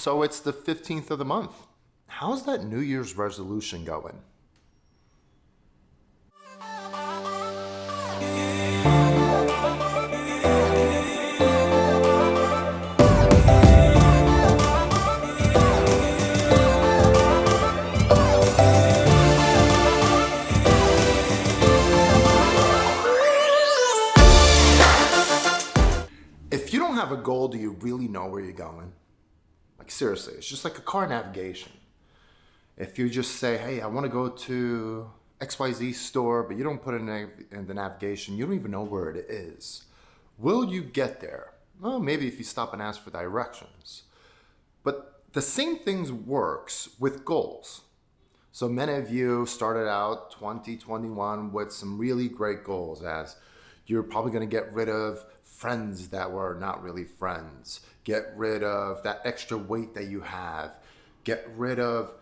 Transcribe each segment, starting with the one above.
So it's the 15th of the month. How's that New Year's resolution going? If you don't have a goal, do you really know where you're going? Like seriously, it's just like a car navigation. If you just say, hey, I want to go to XYZ store, but you don't put it in the navigation, you don't even know where it is. Will you get there? Well, maybe if you stop and ask for directions. But the same thing works with goals. So many of you started out 2021 with some really great goals, as you're probably going to get rid of friends that were not really friends, get rid of that extra weight that you have, get rid of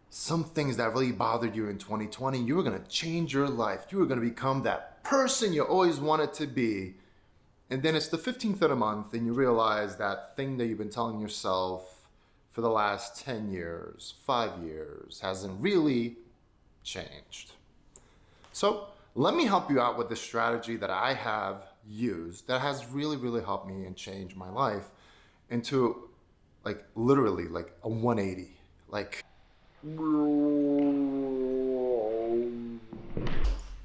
some things that really bothered you in 2020. You were going to change your life. You were going to become that person you always wanted to be. And then it's the 15th of the month and you realize that thing that you've been telling yourself for the last 10 years, 5 years, hasn't really changed. So let me help you out with this strategy that I have used that has really, really helped me and changed my life into like literally like a 180. Like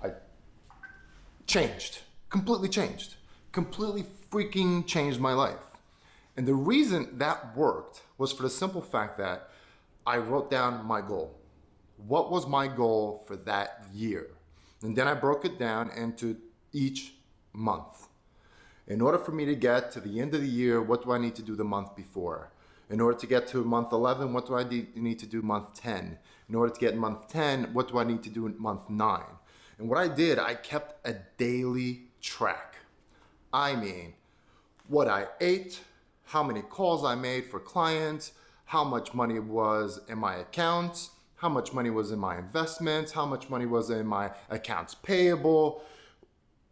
I changed, completely freaking changed my life. And the reason that worked was for the simple fact that I wrote down my goal. What was my goal for that year? And then I broke it down into each month. In order for me to get to the end of the year, what do I need to do the month before? In order to get to month 11, what do I need to do month 10? In order to get month 10, what do I need to do in month 9? And what I did, I kept a daily track. I mean, what I ate, how many calls I made for clients, how much money was in my accounts, how much money was in my investments, how much money was in my accounts payable.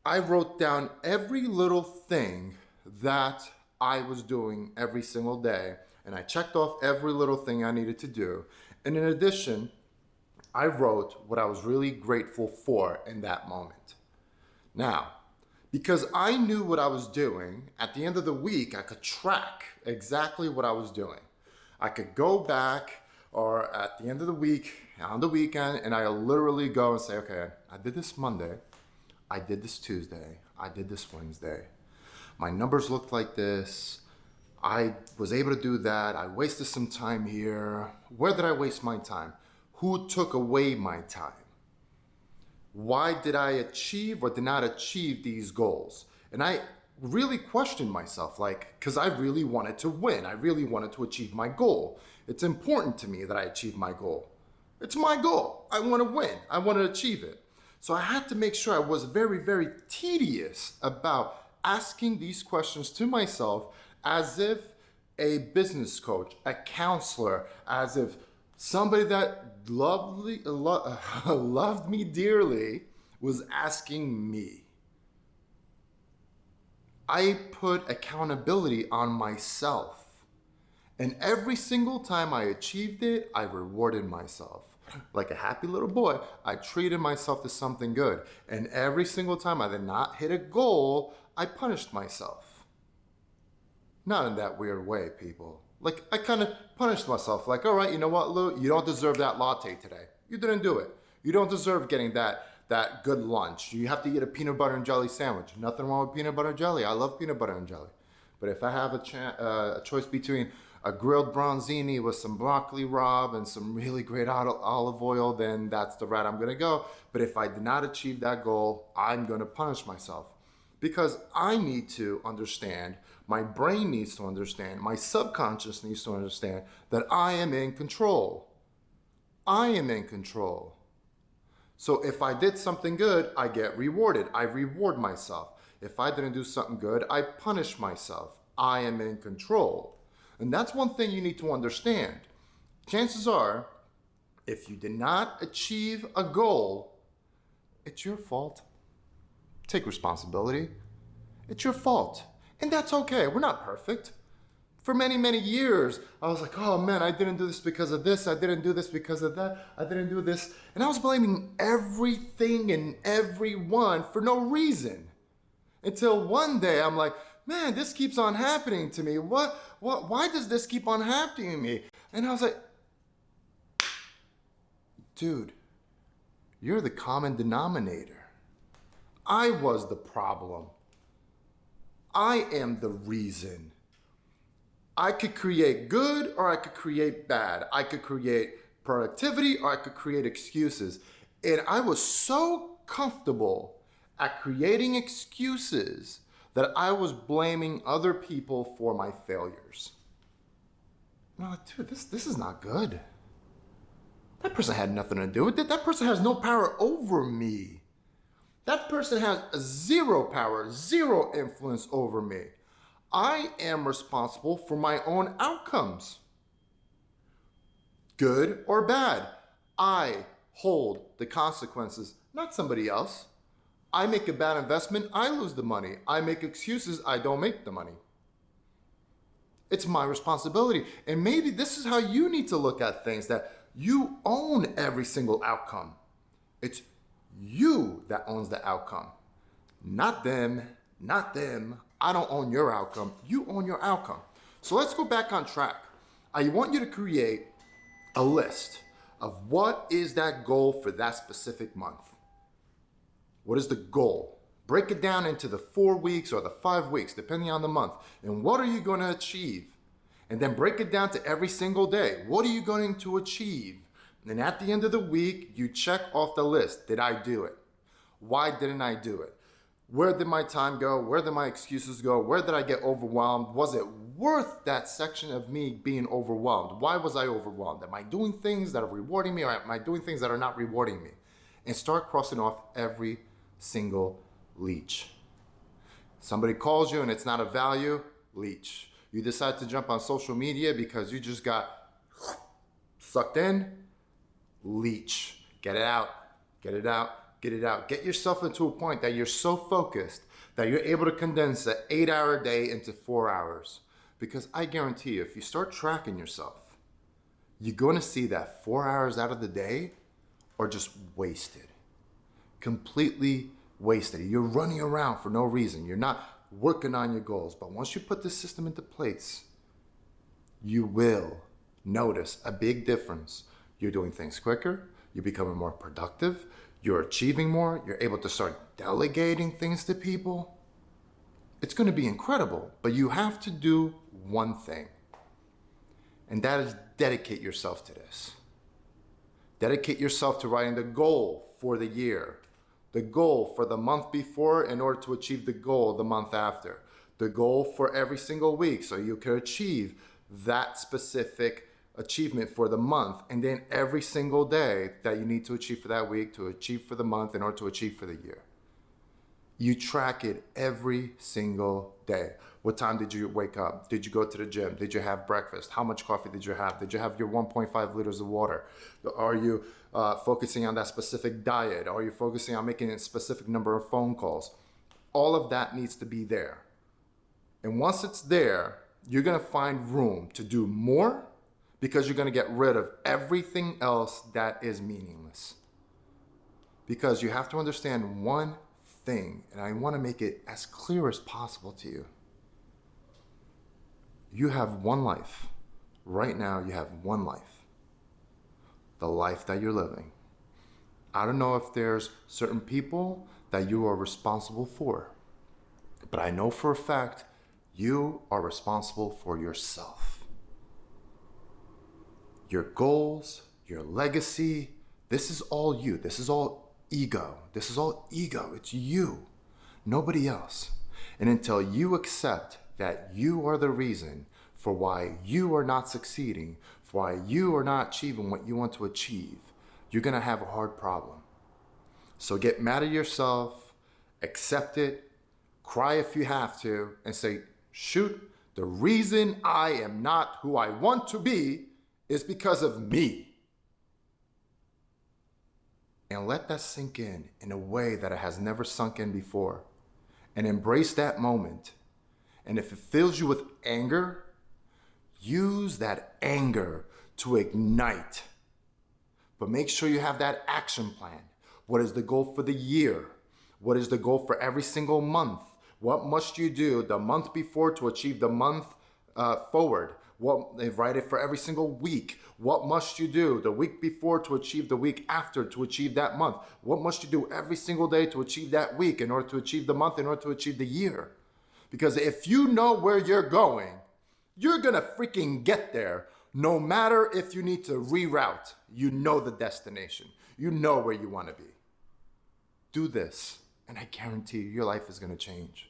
I wrote down every little thing that I was doing every single day, and I checked off every little thing I needed to do. And in addition, I wrote what I was really grateful for in that moment. Now, because I knew what I was doing, at the end of the week, I could track exactly what I was doing. I could go back or at the end of the week, on the weekend, and I literally go and say, okay, I did this Monday, I did this Tuesday, I did this Wednesday. My numbers looked like this. I was able to do that. I wasted some time here. Where did I waste my time? Who took away my time? Why did I achieve or did not achieve these goals? And I really questioned myself, like, because I really wanted to win. I really wanted to achieve my goal. It's important to me that I achieve my goal. It's my goal. I want to win. I want to achieve it. So I had to make sure I was very, very tedious about asking these questions to myself as if a business coach, a counselor, as if somebody that loved me dearly was asking me. I put accountability on myself. And every single time I achieved it, I rewarded myself. Like a happy little boy, I treated myself to something good. And every single time I did not hit a goal, I punished myself. Not in that weird way, people. Like, I kind of punished myself. Like, all right, you know what, Lou? You don't deserve that latte today. You didn't do it. You don't deserve getting that good lunch. You have to eat a peanut butter and jelly sandwich. Nothing wrong with peanut butter and jelly. I love peanut butter and jelly. But if I have a choice between a grilled bronzini with some broccoli rabe and some really great olive oil, then that's the route I'm going to go. But if I did not achieve that goal, I'm going to punish myself. Because I need to understand, my brain needs to understand, my subconscious needs to understand that I am in control. I am in control. So if I did something good, I get rewarded. I reward myself. If I didn't do something good, I punish myself. I am in control. And that's one thing you need to understand. Chances are, if you did not achieve a goal, it's your fault. Take responsibility. It's your fault. And that's okay. We're not perfect. For many, many years, I was like, oh man, I didn't do this because of this. I didn't do this because of that. I didn't do this. And I was blaming everything and everyone for no reason. Until one day I'm like, man, this keeps on happening to me. Why does this keep on happening to me? And I was like, dude, you're the common denominator. I was the problem. I am the reason. I could create good or I could create bad. I could create productivity or I could create excuses. And I was so comfortable at creating excuses that I was blaming other people for my failures. And I'm like, dude, this is not good. That person had nothing to do with it. That person has no power over me. That person has zero power, zero influence over me. I am responsible for my own outcomes. Good or bad, I hold the consequences, not somebody else. I make a bad investment, I lose the money. I make excuses, I don't make the money. It's my responsibility. And maybe this is how you need to look at things, that you own every single outcome. It's you that owns the outcome, not them, not them. I don't own your outcome. You own your outcome. So let's go back on track. I want you to create a list of what is that goal for that specific month. What is the goal? Break it down into the 4 weeks or the 5 weeks, depending on the month. And what are you going to achieve? And then break it down to every single day. What are you going to achieve? And at the end of the week, you check off the list. Did I do it? Why didn't I do it? Where did my time go? Where did my excuses go? Where did I get overwhelmed? Was it worth that section of me being overwhelmed? Why was I overwhelmed? Am I doing things that are rewarding me, or am I doing things that are not rewarding me? And start crossing off every single leech. Somebody calls you and it's not a value, leech. You decide to jump on social media because you just got sucked in, leech. Get it out, get it out. Get it out. Get yourself into a point that you're so focused that you're able to condense an 8-hour day into 4 hours. Because I guarantee you, if you start tracking yourself, you're going to see that 4 hours out of the day are just wasted. Completely wasted. You're running around for no reason. You're not working on your goals. But once you put this system into place, you will notice a big difference. You're doing things quicker. You're becoming more productive. You're achieving more. You're able to start delegating things to people. It's going to be incredible, but you have to do one thing, and that is dedicate yourself to this. Dedicate yourself to writing the goal for the year, the goal for the month before in order to achieve the goal the month after, the goal for every single week so you can achieve that specific achievement for the month, and then every single day that you need to achieve for that week, to achieve for the month, in order to achieve for the year. You track it every single day. What time did you wake up? Did you go to the gym? Did you have breakfast? How much coffee did you have? Did you have your 1.5 liters of water? Are you focusing on that specific diet? Are you focusing on making a specific number of phone calls? All of that needs to be there. And once it's there, you're going to find room to do more, because you're going to get rid of everything else that is meaningless. Because you have to understand one thing, and I want to make it as clear as possible to you. You have one life. Right now, you have one life. The life that you're living. I don't know if there's certain people that you are responsible for, but I know for a fact you are responsible for yourself. Your goals, your legacy, this is all you. This is all ego. This is all ego. It's you, nobody else. And until you accept that you are the reason for why you are not succeeding, for why you are not achieving what you want to achieve, you're going to have a hard problem. So get mad at yourself, accept it, cry if you have to, and say, shoot, the reason I am not who I want to be is because of me. And let that sink in a way that it has never sunk in before. And embrace that moment. And if it fills you with anger, Use that anger to ignite. But make sure you have that action plan. What is the goal for the year? What is the goal for every single month? What must you do the month before to achieve the month forward? Write it for every single week. What must you do the week before to achieve the week after to achieve that month? What must you do every single day to achieve that week in order to achieve the month, in order to achieve the year? Because if you know where you're going, you're gonna freaking get there. No matter if you need to reroute, you know the destination. You know where you wanna be. Do this, and I guarantee you, your life is gonna change.